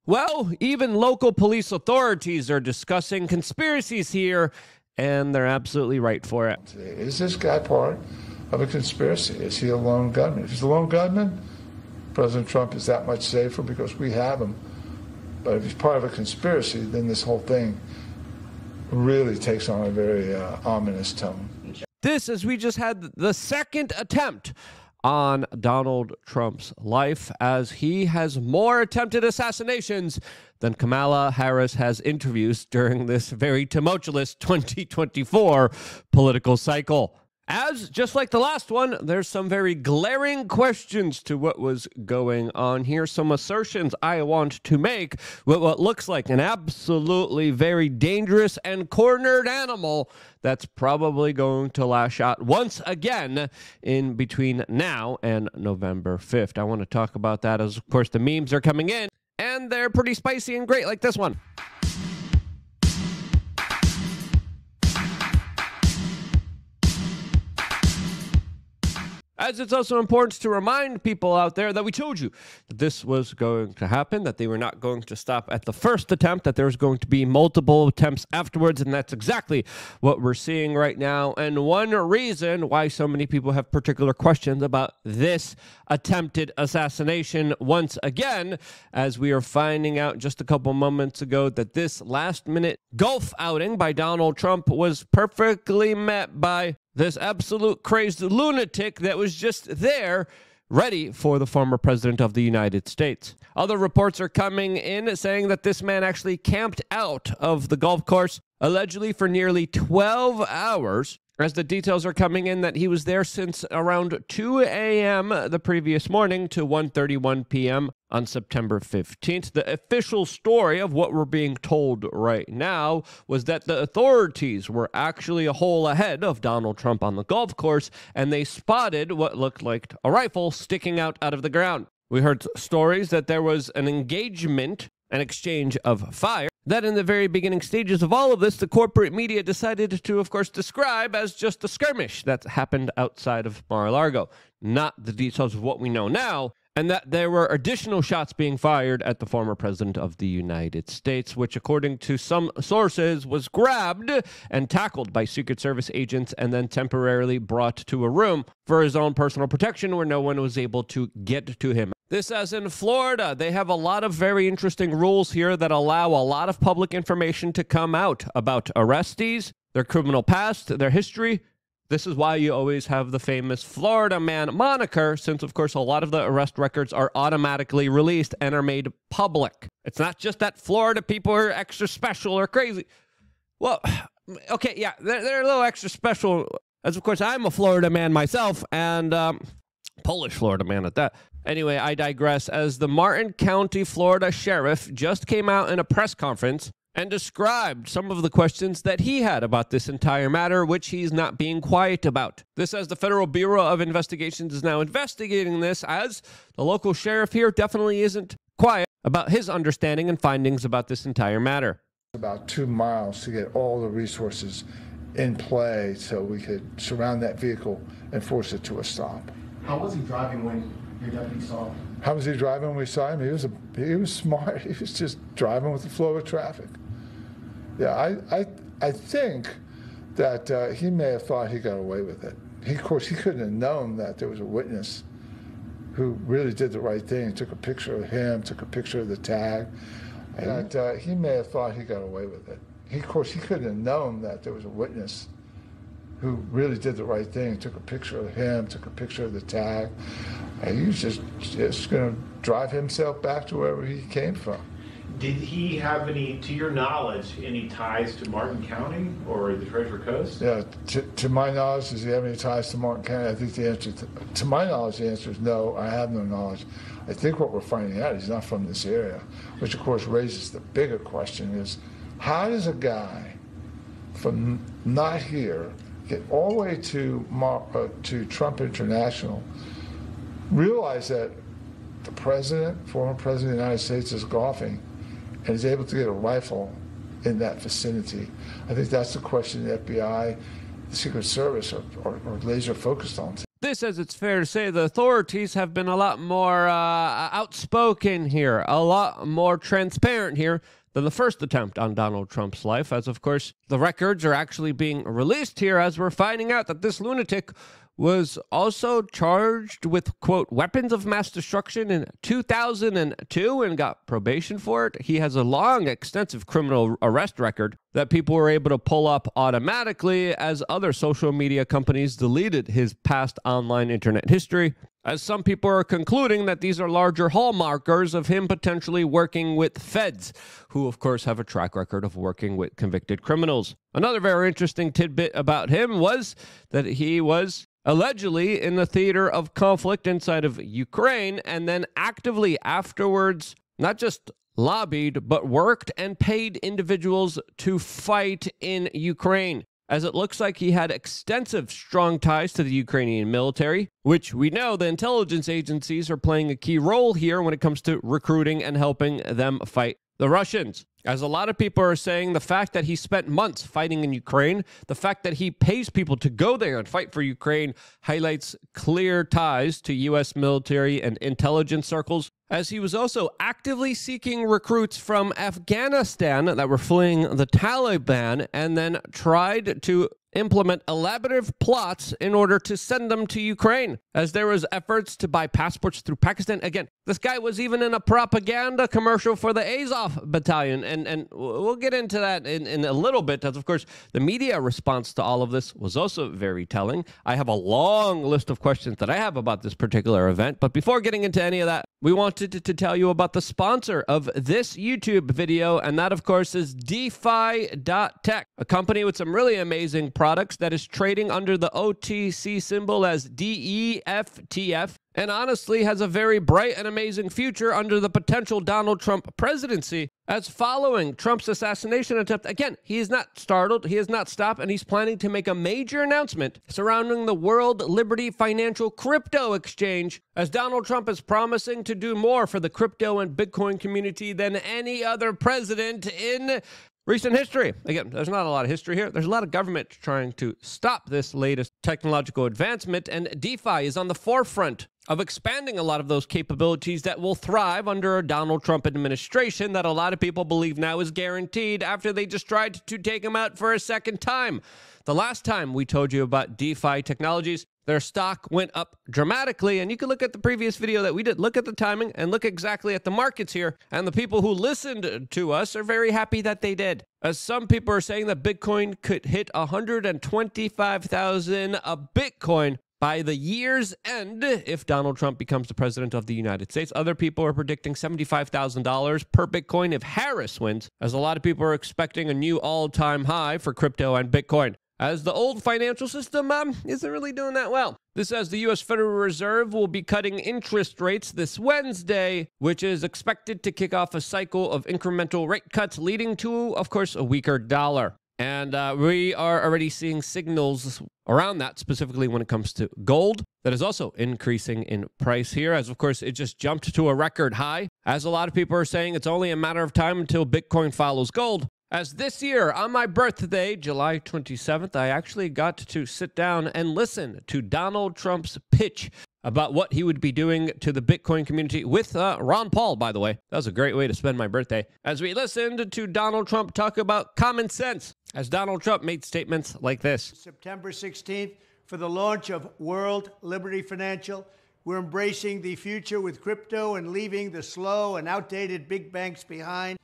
Well, even local police authorities are discussing conspiracies here, and they're absolutely right for it. Is this guy part of a conspiracy? Is he a lone gunman? If he's a lone gunman, President Trump is that much safer because we have him. But if he's part of a conspiracy, then this whole thing really takes on a very ominous tone. This is we just had the second attempt on Donald Trump's life, as he has more attempted assassinations than Kamala Harris has interviews during this very tumultuous 2024 political cycle. As, just like the last one, there's some very glaring questions to what was going on here. Some assertions I want to make with what looks like an absolutely very dangerous and cornered animal that's probably going to lash out once again in between now and November 5th. I want to talk about that as, of course, the memes are coming in, and they're pretty spicy and great, like this one. As it's also important to remind people out there that we told you that this was going to happen, that they were not going to stop at the first attempt, that there's going to be multiple attempts afterwards, and that's exactly what we're seeing right now. And one reason why so many people have particular questions about this attempted assassination once again, as we are finding out just a couple moments ago that this last-minute golf outing by Donald Trump was perfectly met by this absolute crazed lunatic that was just there, ready for the former president of the United States. Other reports are coming in saying that this man actually camped out of the golf course, allegedly for nearly 12 hours, as the details are coming in that he was there since around 2 a.m. the previous morning to 1:31 p.m. on September 15th. The official story of what we're being told right now was that the authorities were actually a hole ahead of Donald Trump on the golf course, and they spotted what looked like a rifle sticking out of the ground. We heard stories that there was an engagement, an exchange of fire, that in the very beginning stages of all of this, the corporate media decided to, of course, describe as just a skirmish that happened outside of Mar-a-Lago. Not the details of what we know now, and that there were additional shots being fired at the former president of the United States, which, according to some sources, was grabbed and tackled by Secret Service agents and then temporarily brought to a room for his own personal protection where no one was able to get to him. This as in Florida. They have a lot of very interesting rules here that allow a lot of public information to come out about arrestees, their criminal past, their history. This is why you always have the famous Florida man moniker, since, of course, a lot of the arrest records are automatically released and are made public. It's not just that Florida people are extra special or crazy. Well, okay, yeah, they're a little extra special, as, of course, I'm a Florida man myself, and Polish Florida man at that. Anyway, I digress, as the Martin County, Florida sheriff just came out in a press conference and described some of the questions that he had about this entire matter, which he's not being quiet about. This as the Federal Bureau of Investigations is now investigating this, as the local sheriff here definitely isn't quiet about his understanding and findings about this entire matter. About 2 miles to get all the resources in play so we could surround that vehicle and force it to a stop. How was he driving when your deputy saw him? How was he driving when we saw him? He was smart. He was just driving with the flow of traffic. Yeah, I think that he may have thought he got away with it. Of course, he couldn't have known that there was a witness who really did the right thing, took a picture of him, took a picture of the tag. That he may have thought he got away with it. Of course, he couldn't have known that there was a witness who really did the right thing, took a picture of him, took a picture of the tag. He was just going to drive himself back to wherever he came from. Did he have any, to your knowledge, any ties to Martin County or the Treasure Coast? Yeah, to my knowledge, does he have any ties to Martin County? I think the answer, to my knowledge, the answer is no, I have no knowledge. I think what we're finding out, he's not from this area, which of course raises the bigger question is, how does a guy from not here get all the way to Trump International, realize that the president, former president of the United States, is golfing and is able to get a rifle in that vicinity? I think that's the question the FBI, the Secret Service are laser focused on. This, as it's fair to say, the authorities have been a lot more outspoken here, a lot more transparent here than the first attempt on Donald Trump's life, as of course the records are actually being released here as we're finding out that this lunatic was also charged with, quote, weapons of mass destruction in 2002 and got probation for it. He has a long, extensive criminal arrest record that people were able to pull up automatically as other social media companies deleted his past online internet history, as some people are concluding that these are larger hallmarkers of him potentially working with feds, who of course have a track record of working with convicted criminals. Another very interesting tidbit about him was that he was allegedly in the theater of conflict inside of Ukraine, and then actively afterwards, not just lobbied, but worked and paid individuals to fight in Ukraine, as it looks like he had extensive, strong ties to the Ukrainian military, which we know the intelligence agencies are playing a key role here when it comes to recruiting and helping them fight the Russians. As a lot of people are saying, the fact that he spent months fighting in Ukraine, the fact that he pays people to go there and fight for Ukraine highlights clear ties to U.S. military and intelligence circles, as he was also actively seeking recruits from Afghanistan that were fleeing the Taliban and then tried to implement elaborate plots in order to send them to Ukraine, as there was efforts to buy passports through Pakistan. Again, this guy was even in a propaganda commercial for the Azov battalion, and we'll get into that in a little bit, as of course the media response to all of this was also very telling. I have a long list of questions that I have about this particular event, but before getting into any of that, we wanted to tell you about the sponsor of this YouTube video, and that of course is DeFi.tech, a company with some really amazing products that is trading under the OTC symbol as DEFTF, and honestly has a very bright and amazing future under the potential Donald Trump presidency, as following Trump's assassination attempt, again, he is not startled, he has not stopped, and he's planning to make a major announcement surrounding the World Liberty Financial Crypto Exchange, as Donald Trump is promising to do more for the crypto and Bitcoin community than any other president in recent history. Again, there's not a lot of history here. There's a lot of government trying to stop this latest technological advancement, and DeFi is on the forefront of expanding a lot of those capabilities that will thrive under a Donald Trump administration that a lot of people believe now is guaranteed after they just tried to take him out for a second time. The last time we told you about DeFi technologies, their stock went up dramatically, and you can look at the previous video that we did. Look at the timing and look exactly at the markets here, and the people who listened to us are very happy that they did, as some people are saying that Bitcoin could hit 125,000 a Bitcoin by the year's end if Donald Trump becomes the president of the United States. Other people are predicting $75,000 per Bitcoin if Harris wins, as a lot of people are expecting a new all-time high for crypto and Bitcoin, as the old financial system isn't really doing that well. This says the U.S. Federal Reserve will be cutting interest rates this Wednesday, which is expected to kick off a cycle of incremental rate cuts, leading to, of course, a weaker dollar. And we are already seeing signals around that, specifically when it comes to gold, that is also increasing in price here, as of course it just jumped to a record high, as a lot of people are saying it's only a matter of time until Bitcoin follows gold. As this year, on my birthday, July 27th, I actually got to sit down and listen to Donald Trump's pitch about what he would be doing to the Bitcoin community with Ron Paul, by the way. That was a great way to spend my birthday, as we listened to Donald Trump talk about common sense, as Donald Trump made statements like this. September 16th, for the launch of World Liberty Financial, we're embracing the future with crypto and leaving the slow and outdated big banks behind.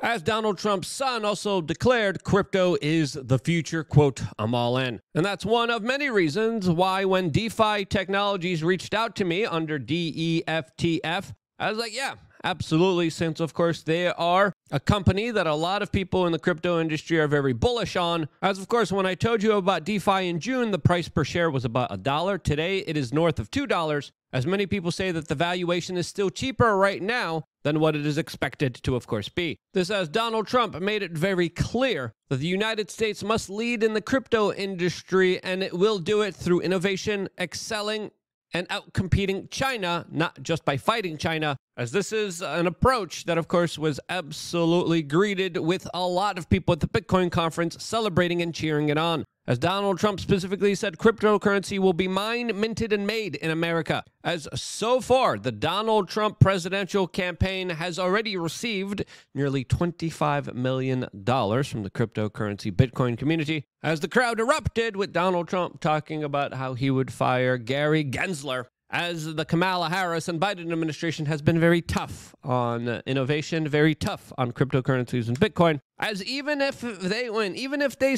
As Donald Trump's son also declared, crypto is the future, quote, I'm all in. And that's one of many reasons why when DeFi Technologies reached out to me under DEFTF, I was like, yeah, absolutely, since of course they are a company that a lot of people in the crypto industry are very bullish on. As of course, when I told you about DeFi in June, the price per share was about $1. Today, it is north of $2, as many people say that the valuation is still cheaper right now than what it is expected to, of course, be. This as Donald Trump made it very clear that the United States must lead in the crypto industry, and it will do it through innovation, excelling, and outcompeting China, not just by fighting China, as this is an approach that, of course, was absolutely greeted with a lot of people at the Bitcoin conference celebrating and cheering it on. as Donald Trump specifically said cryptocurrency will be mined, minted, and made in America. As so far, the Donald Trump presidential campaign has already received nearly $25 million from the cryptocurrency Bitcoin community, as the crowd erupted with Donald Trump talking about how he would fire Gary Gensler, as the Kamala Harris and Biden administration has been very tough on innovation, very tough on cryptocurrencies and Bitcoin, as even if they win, even if they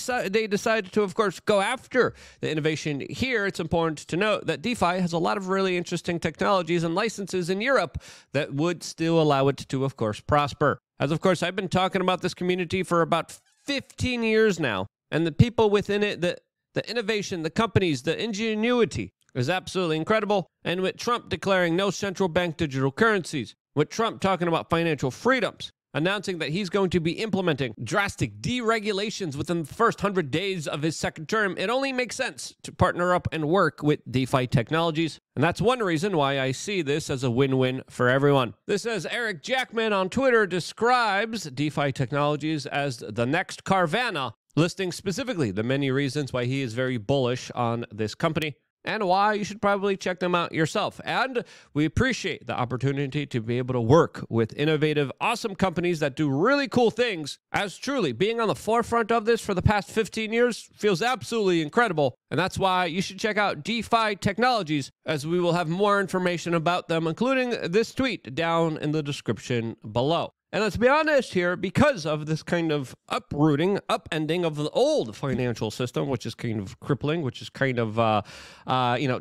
decide to, of course, go after the innovation here, it's important to note that DeFi has a lot of really interesting technologies and licenses in Europe that would still allow it to, of course, prosper. As, of course, I've been talking about this community for about 15 years now, and the people within it, the innovation, the companies, the ingenuity, is absolutely incredible. And with Trump declaring no central bank digital currencies, with Trump talking about financial freedoms, announcing that he's going to be implementing drastic deregulations within the first 100 days of his second term, it only makes sense to partner up and work with DeFi technologies. And that's one reason why I see this as a win-win for everyone. This, as Eric Jackman on Twitter describes DeFi technologies as the next Carvana, listing specifically the many reasons why he is very bullish on this company, and why you should probably check them out yourself. And we appreciate the opportunity to be able to work with innovative, awesome companies that do really cool things, as truly being on the forefront of this for the past 15 years feels absolutely incredible. And that's why you should check out DeFi Technologies, as we will have more information about them, including this tweet down in the description below. And let's be honest here, because of this kind of uprooting, upending of the old financial system, which is kind of crippling, which is kind of,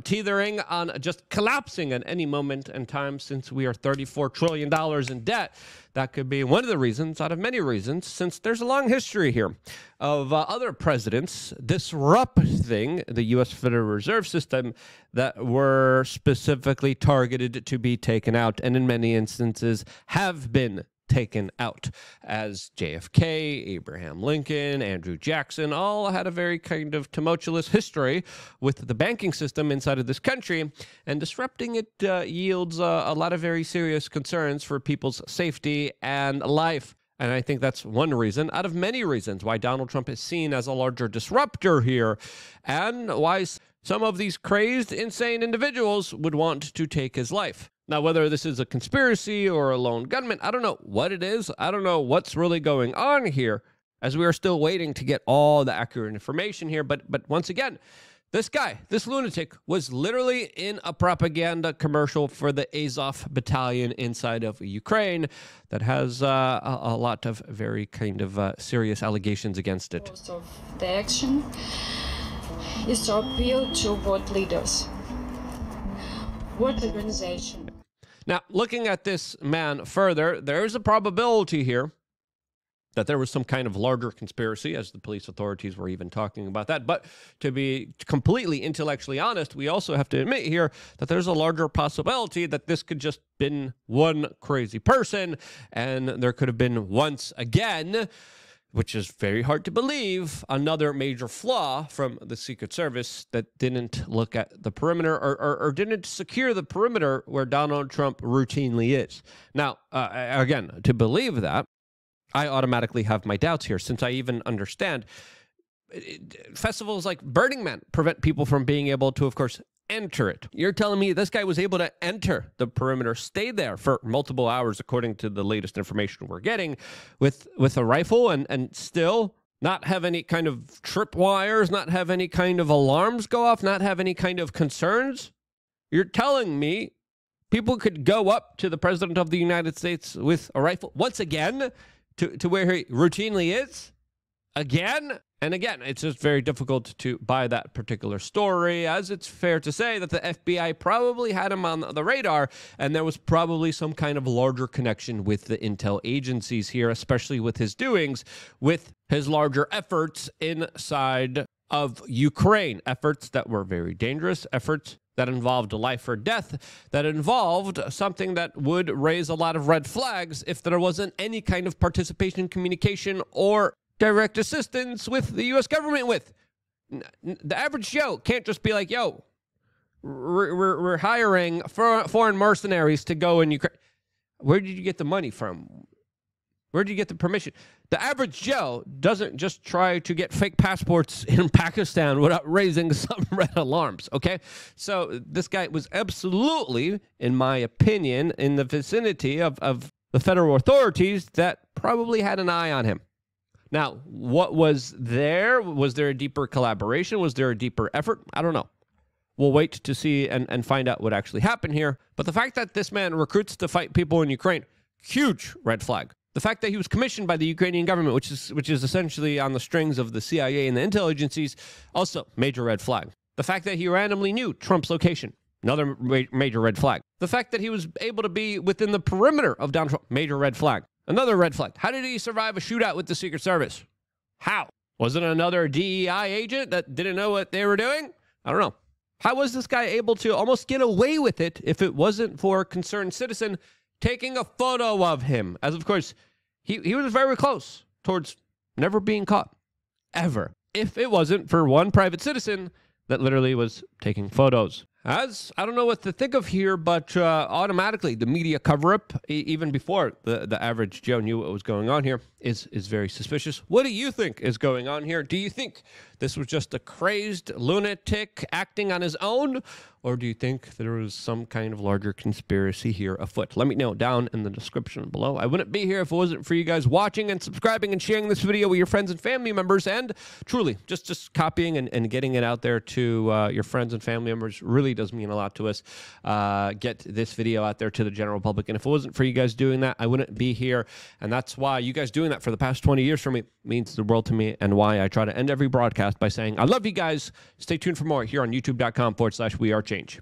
teetering on just collapsing at any moment in time, since we are $34 trillion in debt. That could be one of the reasons, out of many reasons, since there's a long history here of other presidents disrupting the U.S. Federal Reserve System that were specifically targeted to be taken out, and in many instances have been taken out, as JFK, Abraham Lincoln, Andrew Jackson all had a very kind of tumultuous history with the banking system inside of this country, and disrupting it yields a lot of very serious concerns for people's safety and life. And I think that's one reason, out of many reasons, why Donald Trump is seen as a larger disruptor here, and why some of these crazed, insane individuals would want to take his life. Now, whether this is a conspiracy or a lone gunman, I don't know what it is. I don't know what's really going on here, as we are still waiting to get all the accurate information here. But once again, this guy, this lunatic, was literally in a propaganda commercial for the Azov battalion inside of Ukraine that has a lot of very kind of serious allegations against it. Most of the action is to appeal to what leaders, what organization. Now, looking at this man further, there is a probability here that there was some kind of larger conspiracy, as the police authorities were even talking about that. But to be completely intellectually honest, we also have to admit here that there's a larger possibility that this could just been one crazy person, and there could have been, once again, which is very hard to believe, another major flaw from the Secret Service that didn't look at the perimeter or didn't secure the perimeter where Donald Trump routinely is. Now, again, to believe that, I automatically have my doubts here, since I even understand festivals like Burning Man prevent people from being able to, of course, enter it. You're telling me this guy was able to enter the perimeter, stay there for multiple hours, according to the latest information we're getting, with a rifle, and still not have any kind of tripwires, not have any kind of alarms go off, not have any kind of concerns? You're telling me people could go up to the President of the United States with a rifle once again to where he routinely is? Again? And again, it's just very difficult to buy that particular story, as it's fair to say that the FBI probably had him on the radar, and there was probably some kind of larger connection with the intel agencies here, especially with his doings, with his larger efforts inside of Ukraine, efforts that were very dangerous, efforts that involved life or death, that involved something that would raise a lot of red flags if there wasn't any kind of participation, communication, or direct assistance with the U.S. government with. The average Joe can't just be like, yo, we're hiring foreign mercenaries to go in Ukraine. Where did you get the money from? Where'd you get the permission? The average Joe doesn't just try to get fake passports in Pakistan without raising some red alarms, okay? So this guy was absolutely, in my opinion, in the vicinity of the federal authorities that probably had an eye on him. Now, what was there? Was there a deeper collaboration? Was there a deeper effort? I don't know. We'll wait to see and find out what actually happened here. But the fact that this man recruits to fight people in Ukraine, huge red flag. The fact that he was commissioned by the Ukrainian government, which is essentially on the strings of the CIA and the intel agencies, also major red flag. The fact that he randomly knew Trump's location, another major red flag. The fact that he was able to be within the perimeter of Donald Trump, major red flag. Another red flag. How did he survive a shootout with the Secret Service? How? Was it another DEI agent that didn't know what they were doing? I don't know. How was this guy able to almost get away with it if it wasn't for a concerned citizen taking a photo of him? As of course, he was very close towards never being caught, ever. If it wasn't for one private citizen that literally was taking photos. As I don't know what to think of here, but automatically the media cover-up, even before the average Joe knew what was going on here, is very suspicious. What do you think is going on here? Do you think this was just a crazed lunatic acting on his own? Or do you think there was some kind of larger conspiracy here afoot? Let me know down in the description below. I wouldn't be here if it wasn't for you guys watching and subscribing and sharing this video with your friends and family members. And truly, just copying and getting it out there to your friends and family members really does mean a lot to us. Get this video out there to the general public. And if it wasn't for you guys doing that, I wouldn't be here. And that's why you guys doing that for the past 20 years for me means the world to me, and why I try to end every broadcast by saying, I love you guys. Stay tuned for more here on youtube.com/wearechange.